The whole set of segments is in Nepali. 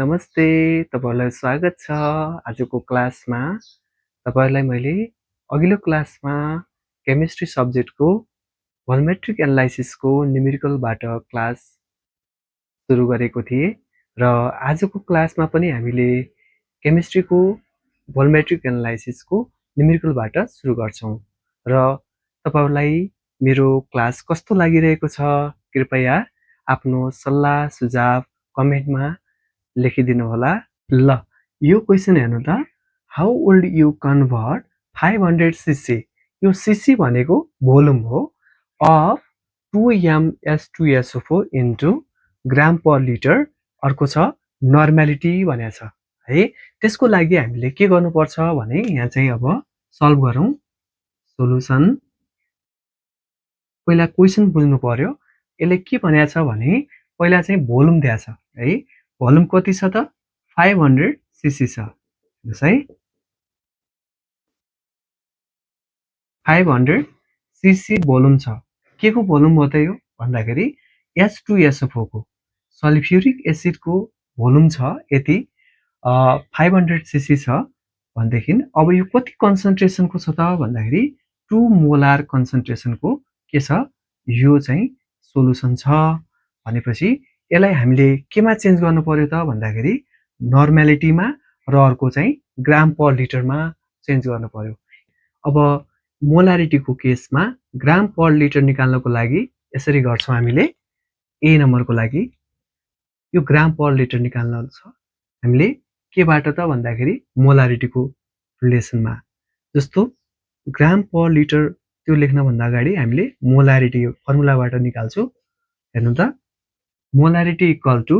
नमस्ते, तपाईहरुलाई स्वागत छ आजको क्लासमा। तपाईहरुलाई मैले अघिल्लो क्लासमा केमिस्ट्री सब्जेक्टको भोल्युमेट्रिक एनालाइसिसको न्युमेरिकलबाट क्लास सुरु गरेको थिएँ र आजको क्लासमा पनि हामीले केमिस्ट्रीको भोल्युमेट्रिक एनालाइसिसको न्युमेरिकलबाट सुरु गर्छौं र तपाईहरुलाई मेरो क्लास कस्तो लागिरहेको छ कृपया आफ्नो सल्लाह सुझाव कमेन्टमा लेखिदिनु होला। ल यो क्वेशन हेर्नु त, how would you convert 500 CC, यो सीसी भनेको भोल्युम हो, of 2m_S2SO4 into gram per litre, अर्को छ नर्मालिटी भनेको छ है। त्यसको लागि हामीले के गर्नुपर्छ भने यहाँ चाहिँ अब सल्भ गरौँ। सोलुसन पहिला क्वेशन बुझ्नु पर्यो। यसले के भनेको छ भने पहिला चाहिँ भोल्युम दिएको छ है। भोल्युम कति छ त 500 सीसी छ। हेर्नुस् है, 500 सीसी भोल्युम छ। के को भोल्युम हो त यो भन्दाखेरि H2SO4 को सल्फ्युरिक एसिडको भोल्युम छ यति 500 सीसी छ भनेदेखि अब यो कति कन्सन्ट्रेसनको छ त भन्दाखेरि 2 मोलार कन्सन्ट्रेसनको के छ, यो चाहिँ सोलुसन छ भनेपछि यसलाई हामीले केमा चेन्ज गर्नु पर्यो त भन्दाखेरि नर्मालिटीमा र अर्को चाहिँ ग्राम पर लिटरमा चेन्ज गर्नु पर्यो। अब मोलारिटीको केसमा ग्राम पर लिटर निकाल्नको लागि यसरी गर्छौं हामीले। ए नम्बरको लागि यो ग्राम पर लिटर निकाल्न छ हामीले केबाट त भन्दाखेरि मोलारिटीको रिलेसनमा। जस्तो ग्राम पर लिटर त्यो लेख्न भन्दा अगाडि हामीले मोलारिटी फर्मुलाबाट निकाल्छु। हेर्नु त, molarity equal to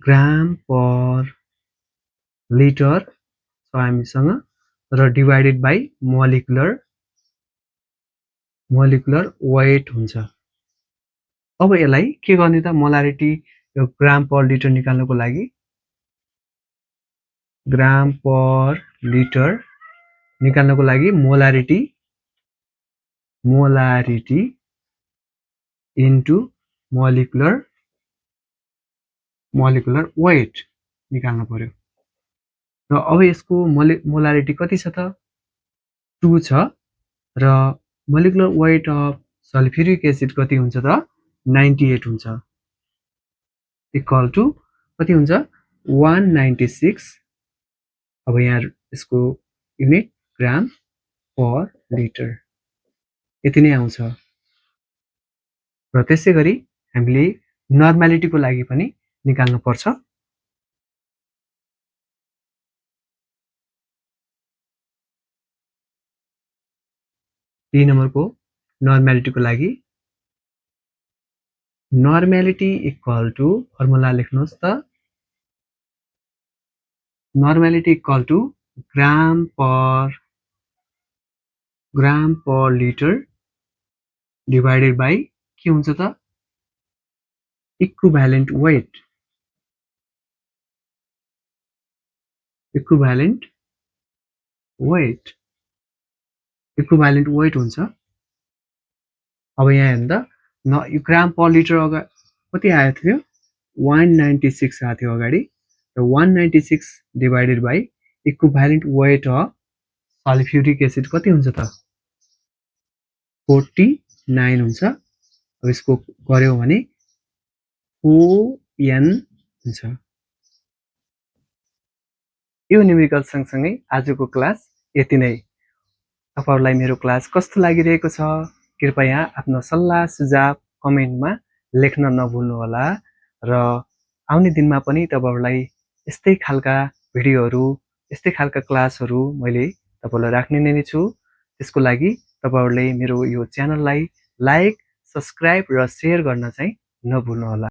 gram per litre छ हामीसँग र डिवाइडेड बाइ मोलिकुलर वेट हुन्छ। अब यसलाई के गर्ने त, मोलारिटी यो ग्राम पर लिटर निकाल्नको लागि ग्राम पर लिटर निकाल्नको लागि मोलारिटी इन्टु मोलिकुलर वेट निकाल्नु पर्यो। र अब यसको मोलारिटी कति छ त 2 छ र molecular weight of sulphuric acid कति हुन्छ त 98 हुन्छ। इक्वल टु कति हुन्छ 196। अब यहाँ यसको युनिट ग्राम पर लिटर यति नै आउँछ। र त्यसै गरी हामीले नर्मालिटीको लागि पनि निकाल्नु पर्छ। 3 नम्बरको नर्मालिटीको लागि नर्मालिटी इक्वल टु फर्मुला लेख्नुहोस् त, normality equal to gram per litre divided by के हुन्छ त इक्विभ्यालेन्ट वेट हुन्छ। अब यहाँ हेर्नु त, यो ग्राम पर लिटर कति आएको थियो 196 आएको थियो अगाडि र 196 divided by equivalent weight of sulphuric acid कति हुन्छ त 49 हुन्छ। अब यसको गर्यो भने 4n हुन्छ। यो न्युमेरिकल सँगसँगै आजको क्लास यति नै। तपाईहरुलाई मेरो क्लास कस्तो लागिरहेको छ कृपया आफ्नो सल्लाह सुझाव कमेन्टमा लेख्न नभुल्नु होला र आउने दिनमा पनि तपाईहरुलाई यस्तै खालका भिडियोहरु यस्तै खालका क्लासहरु मैले तपाईहरुलाई राख्ने नै छु। त्यसको लागि तपाईहरुले मेरो यो च्यानललाई लाइक, सब्स्क्राइब र शेयर गर्न चाहिँ नभुल्नु होला।